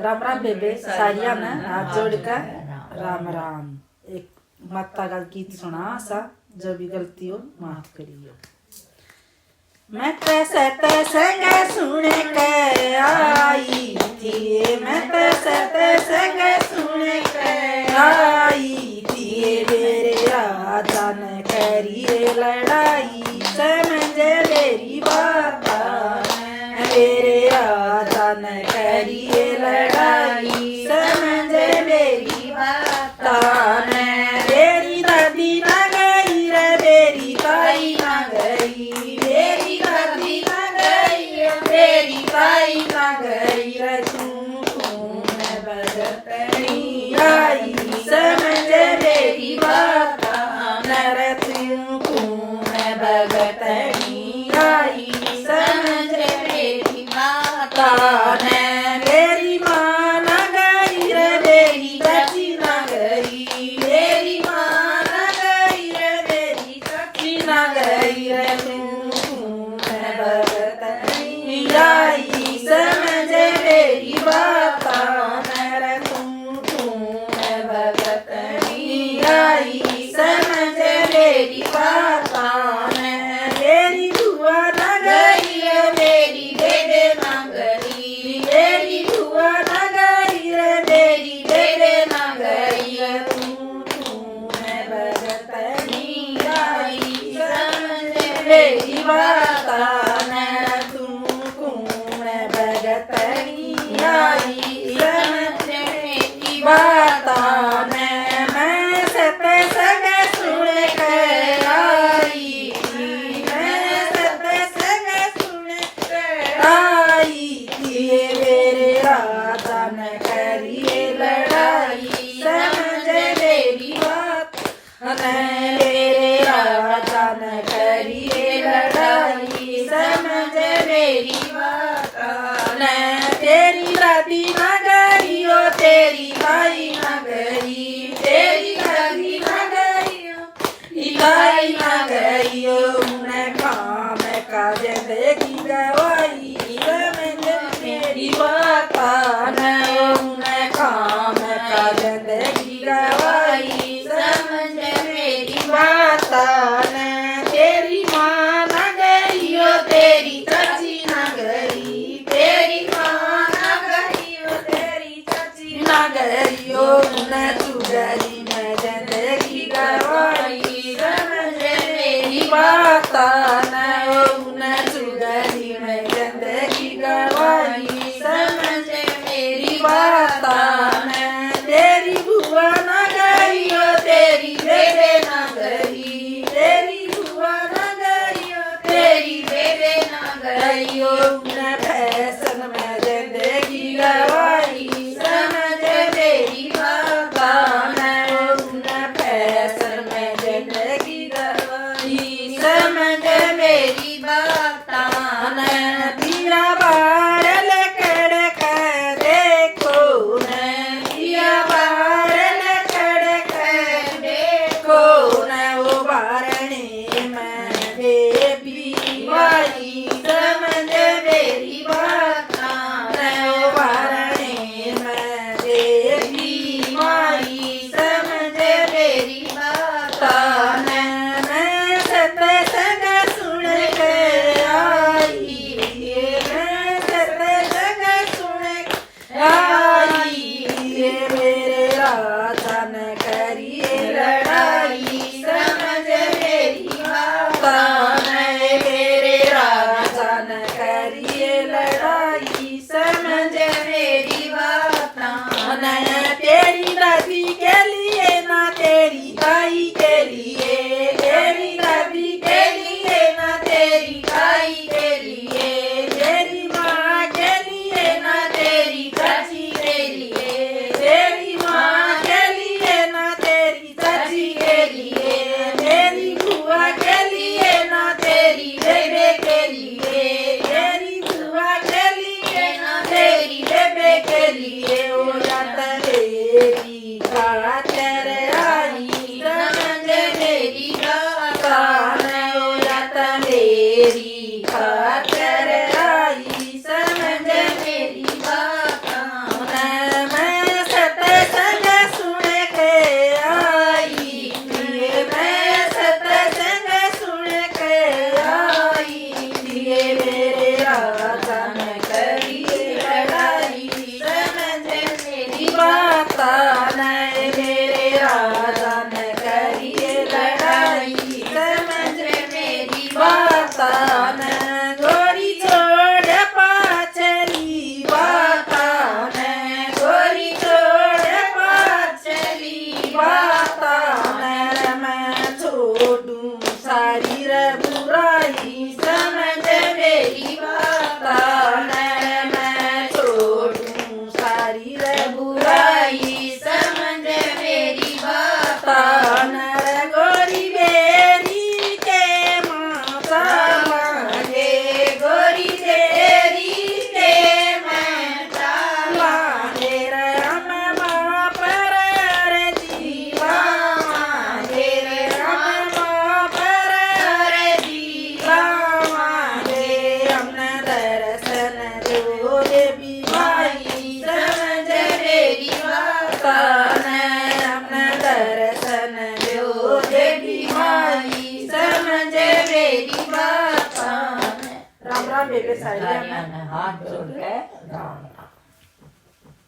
राम राम बेबे सारिया ने हाथ जोड़ कर राम राम। एक माता का गीत सुना सा, जो भी गलती हो माफ करियो। मैं तैसे संग सुन के आई थी, मैं तैसे संग सुन के आई थी, मेरे राजा ने करिए लड़ाई, समझ मेरी बात, मेरे राजा ने करिए लड़ाई, समझ मेरी बात। मेरी दादी ना गई रे, मेरी ताई ना गई, मेरी दादी ना गई रे, मेरी ताई ना गई रे, तू मैं बजतनी आई, समझ मेरी बात, नर तू मैं बजतनी आई, समझ मेरी बात। मेरी माँ ना गई रे, मेरी चाची ना गई, मेरी माँ ना गई रे, मेरी चाची ना गई रे, तू मैं बजतनी आई, समझ मेरी बात, मेरे तू मैं बजतनी आई, समझ मेरी बात। मेरी बुआ ना गई रे, मेरी बेबे ना गई, मेरी बुआ ना गई रे, मेरी बेबे ना गई, तू मैं बजतनी आई, समझ मेरी बात, तू मैं बजतनी आई, समझ मेरी बात। मैं सते संग सुन के आई थी, मैं सते संग सुन के आई थी, मेरे राजा ने करिए लड़ाई, समझ मेरी बात, मेरे राजा ने करिए लड़ाई, समझ मेरी बात। तेरी दादी ना गई हो, तेरी ताई ना गई, तेरी दादी ना गई हो, ताई ना गई हो, उन्हें काम का जिंदगी गवाई, समझ मेरी बात, उन्हें काम का जिंदगी गवाई, समझ मेरी बात। तेरी माँ ना गई हो, तेरी चाची ना गई, तेरी माँ ना गई हो, तेरी चाची ना गई हो, उन्हें चुगली में जिंदगी गवाई, समझ मेरी बात, उन्हें चुगली में जिंदगी गवाई, समझ मेरी बात। तेरी बुआ ना गई हो, तेरी बेबे ना गई, तेरी बुआ ना गई हो, तेरी बेबे ना गई हो, उन्हें फैशन में जिंदगी गवाई, समझ मेरी बात, उन्हें फैशन में जिंदगी गवाई, समझ मेरी बात। दिया बार लकड़ कर देखो न, दिया बार लकड़ कर देखो न, वो बारने में बेबी आई, समझ मेरी बात, वो बारने में बेबी आई, समझ मेरी बात। मैं सते संग सुन के आई, मैं सते संग सुन के आई, मेरे राजा ने करिए लड़ाई, समझ मेरी बात, मेरे राजा ने करिए लड़ाई, समझ मेरी बात। तेरी दादी के लिए ना तेरी ताई के लिए, तेरी दादी के लिए ना तेरी ताई के लिए, तेरी माँ के लिए ना तेरी चाची के लिए, तेरी माँ के लिए ना तेरी चाची के लिए, तेरी बुआ के लिए ना तेरी बेबे के लिए, तेरी बुआ के लिए ना तेरी बेबे के लिए, ओ जात तेरी खातिर आई, समझ मेरी बात, ओ जात मेरी खातिर आई, समझ मेरी बात। ਬੇਬੇ ਸਾਰੀਆਂ ਸਾਰਿਆਂ ਨੇ ਹਾथ जोड़ के